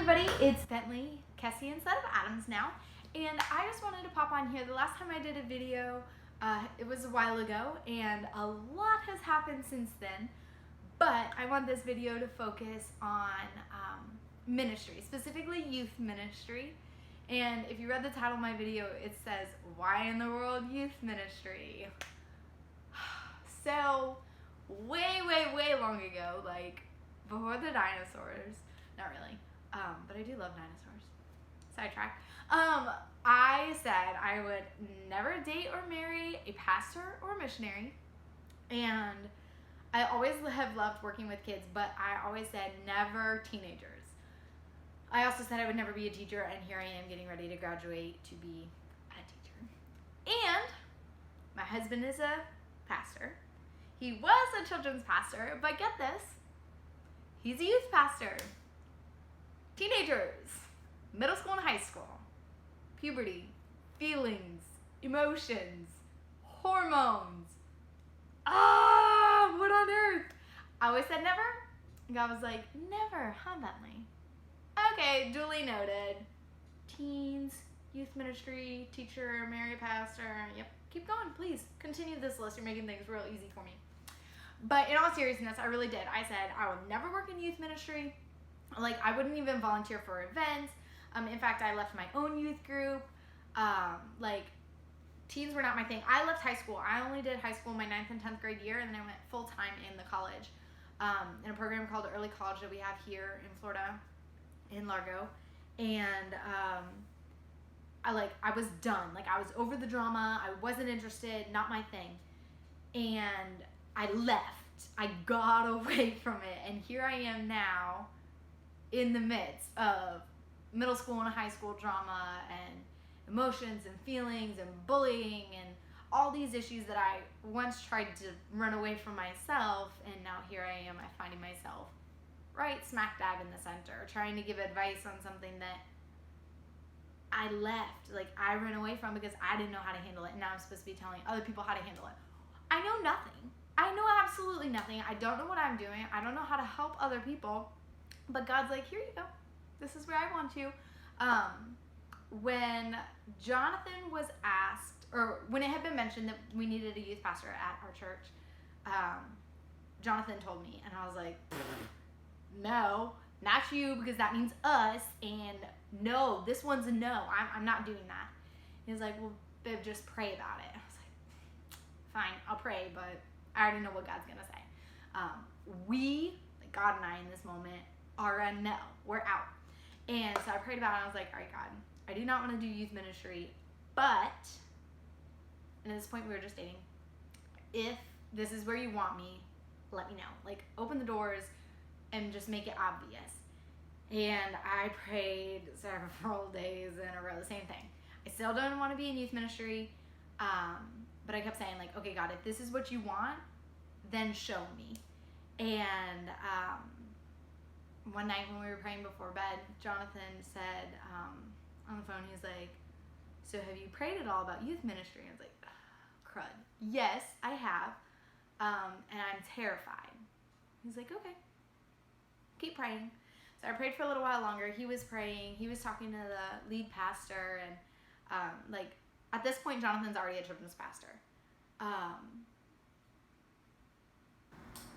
everybody, it's Bentley, Kessie instead of Adams now, and I just wanted to pop on here. The last time I did a video, it was a while ago, and a lot has happened since then, but I want this video to focus on ministry, specifically youth ministry. And if you read the title of my video, it says, "Why in the world youth ministry?" So, way long ago, like before the dinosaurs, not really, but I do love dinosaurs. Sidetrack. I said I would never date or marry a pastor or a missionary, and I always have loved working with kids, but I always said never teenagers. I also said I would never be a teacher, and here I am getting ready to graduate to be a teacher. And my husband is a pastor. He was a children's pastor, but get this, he's a youth pastor. Teenagers, middle school and high school, puberty, feelings, emotions, hormones. What on earth? I always said never. And God was like, never, huh, Bentley? Okay, duly noted. Teens, youth ministry, teacher, marry a pastor. Yep, keep going, please. Continue this list. You're making things real easy for me. But in all seriousness, I really did. I said I would never work in youth ministry. Like, I wouldn't even volunteer for events. In fact, I left my own youth group. Like, teens were not my thing. I left high school. I only did high school my 9th and 10th grade year, and then I went full-time in the college in a program called Early College that we have here in Florida, in Largo. And I was done. Like, I was over the drama. I wasn't interested. Not my thing. And I left. I got away from it. And here I am now in the midst of middle school and high school drama and emotions and feelings and bullying and all these issues that I once tried to run away from myself, and now here I am, finding myself right smack dab in the center, trying to give advice on something that I left, like I ran away from because I didn't know how to handle it, and now I'm supposed to be telling other people how to handle it. I know nothing. I know absolutely nothing. I don't know what I'm doing. I don't know how to help other people, but God's like, here you go. This is where I want you. When Jonathan was asked, or when it had been mentioned that we needed a youth pastor at our church, Jonathan told me, and I was like, no, not you, because that means us, and no, this one's a no. I'm not doing that. He was like, well, babe, just pray about it. I was like, fine, I'll pray, but I already know what God's gonna say. We, like God and I in this moment, are a no. We're out. And so I prayed about it, and I was like, all right, God, I do not want to do youth ministry, but, and at this point we were just dating, if this is where you want me, let me know. Like, open the doors and just make it obvious. And I prayed several days in a row, the same thing. I still don't want to be in youth ministry, but I kept saying, like, okay, God, if this is what you want, then show me. And one night when we were praying before bed, Jonathan said on the phone, he's like, so have you prayed at all about youth ministry? I was like, crud. Yes, I have, and I'm terrified. He's like, okay, keep praying. So I prayed for a little while longer. He was praying. He was talking to the lead pastor, and like at this point, Jonathan's already a children's pastor. A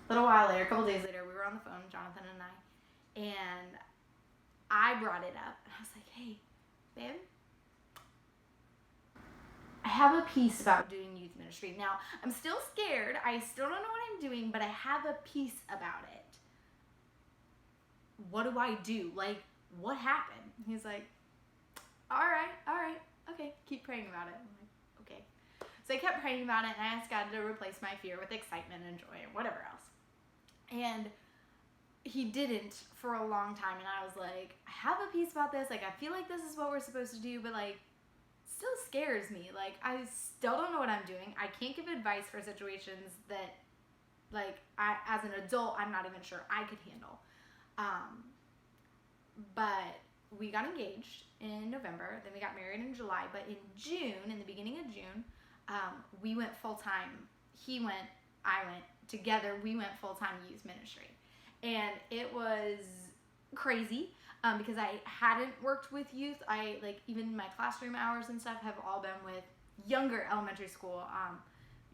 little while later, a couple days later, we were on the phone, Jonathan and I, and I brought it up, and I was like, hey, babe, I have a piece about doing youth ministry. Now, I'm still scared. I still don't know what I'm doing, but I have a piece about it. What do I do? Like, what happened? He's like, all right, okay, keep praying about it. I'm like, okay. So I kept praying about it, and I asked God to replace my fear with excitement and joy and whatever else. And he didn't for a long time, and I was like, I have a piece about this. Like, I feel like this is what we're supposed to do, but like, still scares me. Like, I still don't know what I'm doing. I can't give advice for situations that, like, as an adult, I'm not even sure I could handle. But we got engaged in November, then we got married in July, but in June, in the beginning of June, we went full-time. He went, I went, together we went full-time youth ministry. And it was crazy because I hadn't worked with youth. I like even my classroom hours and stuff have all been with younger elementary school,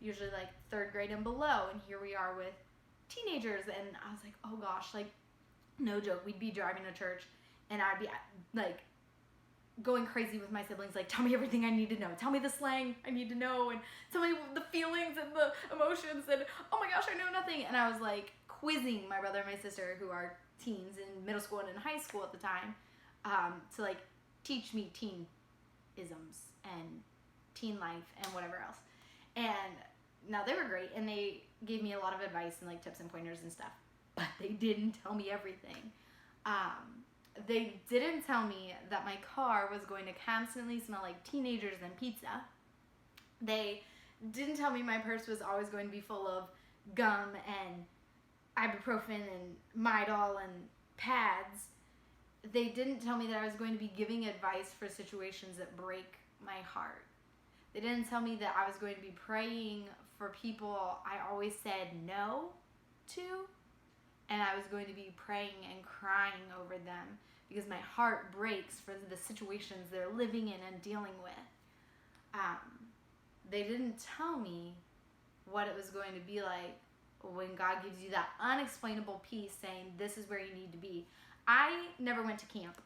usually like third grade and below. And here we are with teenagers, and I was like, oh gosh, like no joke, we'd be driving to church, and I'd be like going crazy with my siblings, like, tell me everything I need to know. Tell me the slang I need to know, and tell me the feelings and the emotions, and oh my gosh, I know nothing. And I was like quizzing my brother and my sister, who are teens in middle school and in high school at the time, to like teach me teen isms and teen life and whatever else. And now they were great, and they gave me a lot of advice and like tips and pointers and stuff, but they didn't tell me everything. They didn't tell me that my car was going to constantly smell like teenagers and pizza. They didn't tell me my purse was always going to be full of gum and ibuprofen and Midol and pads. They didn't tell me that I was going to be giving advice for situations that break my heart. They didn't tell me that I was going to be praying for people I always said no to, and I was going to be praying and crying over them because my heart breaks for the situations they're living in and dealing with. They didn't tell me what it was going to be like when God gives you that unexplainable peace saying, this is where you need to be. I never went to camp.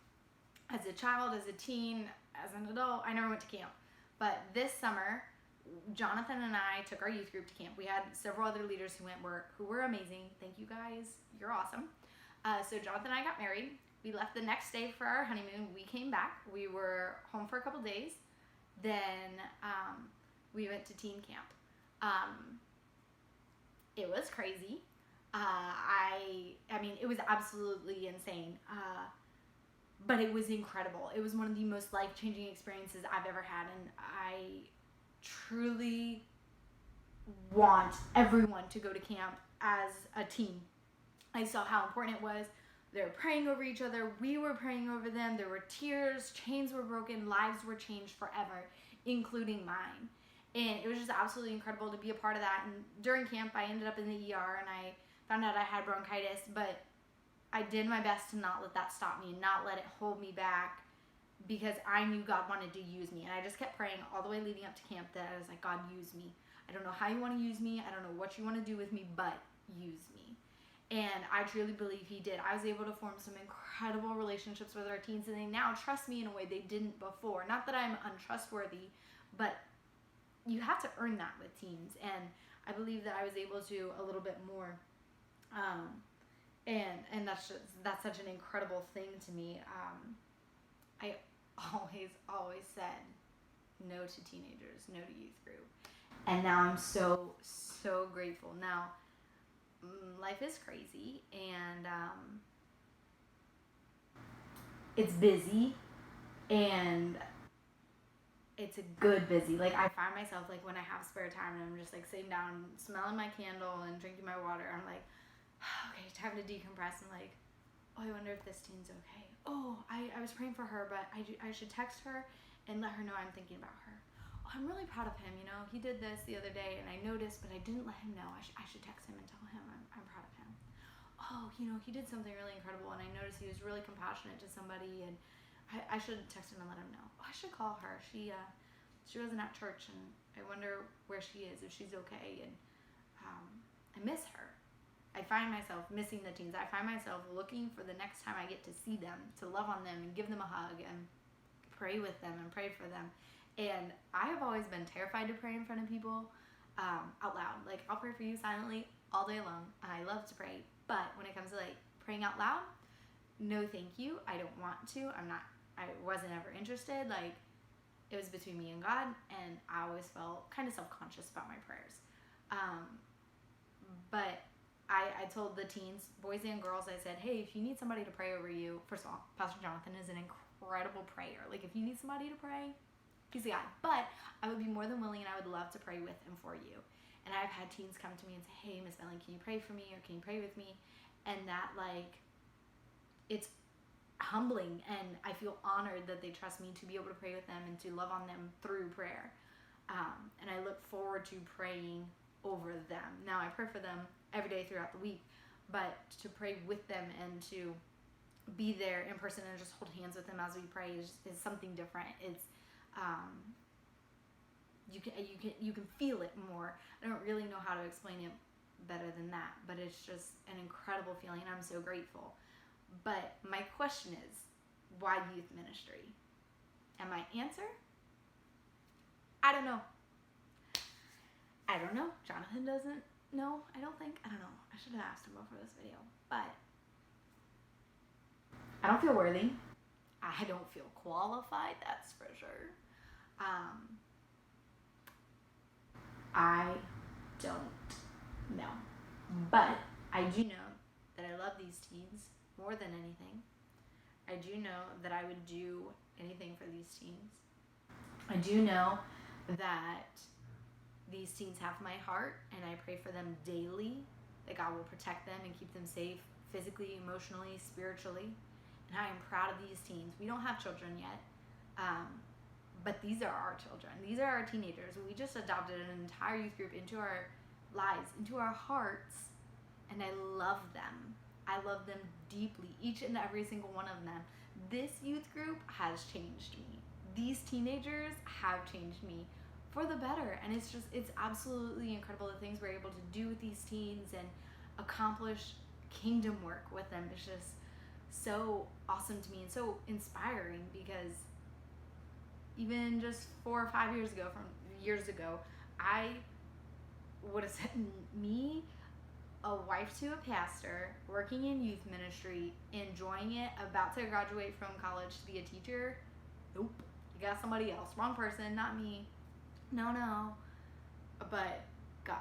As a child, as a teen, as an adult, I never went to camp. But this summer, Jonathan and I took our youth group to camp. We had several other leaders who were amazing. Thank you guys. You're awesome. So Jonathan and I got married. We left the next day for our honeymoon. We came back. We were home for a couple days. Then we went to teen camp. It was crazy. I mean, it was absolutely insane. But it was incredible. It was one of the most life-changing experiences I've ever had, and I truly want everyone to go to camp as a team. I saw how important it was. They were praying over each other. We were praying over them. There were tears. Chains were broken. Lives were changed forever, including mine. And it was just absolutely incredible to be a part of that. And during camp, I ended up in the ER, and I found out I had bronchitis, but I did my best to not let that stop me and not let it hold me back, because I knew God wanted to use me. And I just kept praying all the way leading up to camp that I was like, God, use me. I don't know how you want to use me. I don't know what you want to do with me, but use me. And I truly believe he did. I was able to form some incredible relationships with our teens, and they now trust me in a way they didn't before. Not that I'm untrustworthy, but you have to earn that with teens. And I believe that I was able to a little bit more. And that's such an incredible thing to me. I always said no to teenagers, no to youth group. And now I'm so grateful. Now, life is crazy, and it's busy, and it's a good busy. Like, I find myself, like, when I have spare time and I'm just, like, sitting down, smelling my candle and drinking my water, I'm like, okay, time to decompress. And like, oh, I wonder if this teen's okay. Oh, I was praying for her, but I should text her and let her know I'm thinking about her. Oh, I'm really proud of him, you know. He did this the other day, and I noticed, but I didn't let him know. I should text him and tell him I'm proud of him. Oh, you know, he did something really incredible, and I noticed he was really compassionate to somebody, and I should text him and let him know. Oh, I should call her. She wasn't at church, and I wonder where she is, if she's okay, and I miss her. I find myself missing the teens. I find myself looking for the next time I get to see them, to love on them and give them a hug and pray with them and pray for them. And I have always been terrified to pray in front of people out loud. Like, I'll pray for you silently all day long. I love to pray. But when it comes to like praying out loud, no thank you. I don't want to. I wasn't ever interested. Like, it was between me and God, and I always felt kind of self-conscious about my prayers. But I told the teens, boys and girls, I said, hey, if you need somebody to pray over you, first of all, Pastor Jonathan is an incredible prayer. Like, if you need somebody to pray, he's the guy. But I would be more than willing, and I would love to pray with and for you. And I've had teens come to me and say, hey, Miss Melanie, can you pray for me, or can you pray with me? And that, like, it's humbling, and I feel honored that they trust me to be able to pray with them and to love on them through prayer. And I look forward to praying over them. Now, I pray for them every day throughout the week, but to pray with them and to be there in person and just hold hands with them as we pray is something different. It's you can feel it more. I don't really know how to explain it better than that, but it's just an incredible feeling, and I'm so grateful. But my question is, why youth ministry? And my answer, I don't know. Jonathan doesn't know, I don't think. I don't know. I should have asked him before this video. But I don't feel worthy. I don't feel qualified, that's for sure. I don't know. But I do know that I love these teens more than anything. I do know that I would do anything for these teens. I do know that these teens have my heart, and I pray for them daily, that God will protect them and keep them safe physically, emotionally, spiritually. And I am proud of these teens. We don't have children yet, but these are our children. These are our teenagers. We just adopted an entire youth group into our lives, into our hearts, and I love them. I love them deeply, each and every single one of them. This youth group has changed me. These teenagers have changed me for the better, and it's absolutely incredible the things we're able to do with these teens and accomplish kingdom work with them. It's just so awesome to me and so inspiring, because even just 4 or 5 years ago, I would have said, me, a wife to a pastor, working in youth ministry, enjoying it, about to graduate from college to be a teacher, nope, you got somebody else, wrong person, not me, no. But God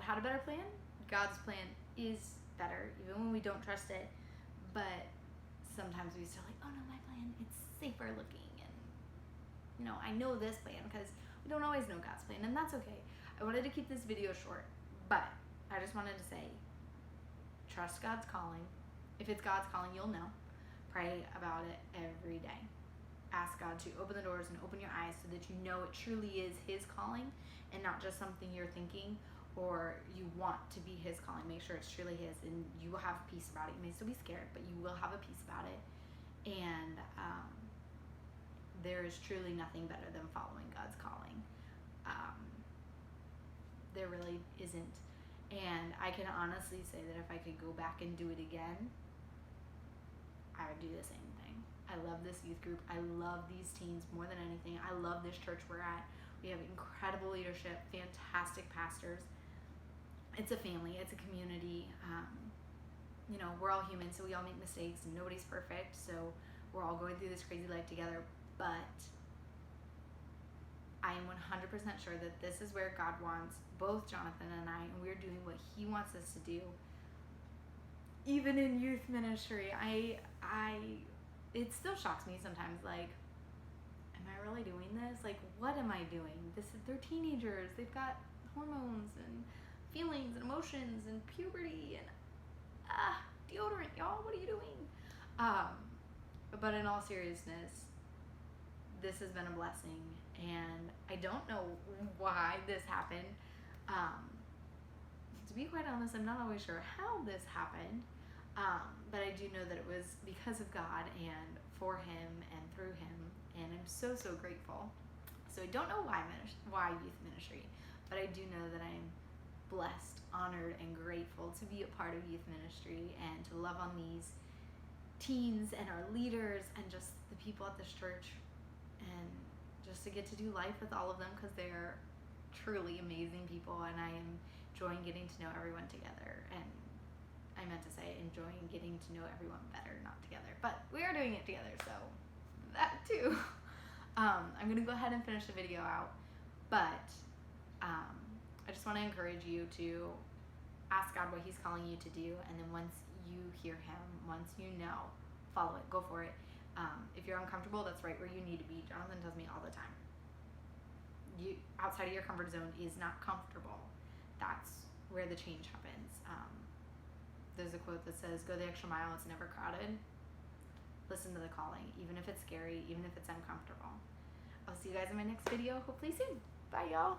had a better plan. God's plan is better, even when we don't trust it. But sometimes we still like, oh no, my plan, it's safer looking, and I know this plan, because we don't always know God's plan, and that's okay. I wanted to keep this video short, but I just wanted to say, trust God's calling. If it's God's calling, you'll know. Pray about it every day. Ask God to open the doors and open your eyes so that you know it truly is His calling, and not just something you're thinking or you want to be His calling. Make sure it's truly His, and you will have peace about it. You may still be scared, but you will have a peace about it. And there is truly nothing better than following God's calling. There really isn't. And I can honestly say that if I could go back and do it again, I would do the same thing. I love this youth group. I love these teens more than anything. I love this church we're at. We have incredible leadership, fantastic pastors. It's a family. It's a community. We're all human, so we all make mistakes, and nobody's perfect. So we're all going through this crazy life together. But I am 100% sure that this is where God wants both Jonathan and I, and we're doing what He wants us to do. Even in youth ministry, it still shocks me sometimes, like, am I really doing this? Like, what am I doing? They're teenagers. They've got hormones and feelings and emotions and puberty and deodorant, y'all. What are you doing? But in all seriousness, this has been a blessing, and I don't know why this happened. To be quite honest, I'm not always sure how this happened, but I do know that it was because of God and for Him and through Him, and I'm so grateful. So I don't know why youth ministry, but I do know that I'm blessed, honored, and grateful to be a part of youth ministry and to love on these teens and our leaders and just the people at this church, and just to get to do life with all of them, because they're truly amazing people, and I am enjoying getting to know everyone together. And I meant to say enjoying getting to know everyone better, not together, but we are doing it together, so that too. I'm gonna go ahead and finish the video out, but I just want to encourage you to ask God what He's calling you to do, and then once you hear Him, once you know, follow it, go for it. If you're uncomfortable, that's right where you need to be. Jonathan tells me all the time, outside of your comfort zone is not comfortable. That's where the change happens. There's a quote that says, go the extra mile, it's never crowded. Listen to the calling, even if it's scary, even if it's uncomfortable. I'll see you guys in my next video, hopefully soon. Bye, y'all.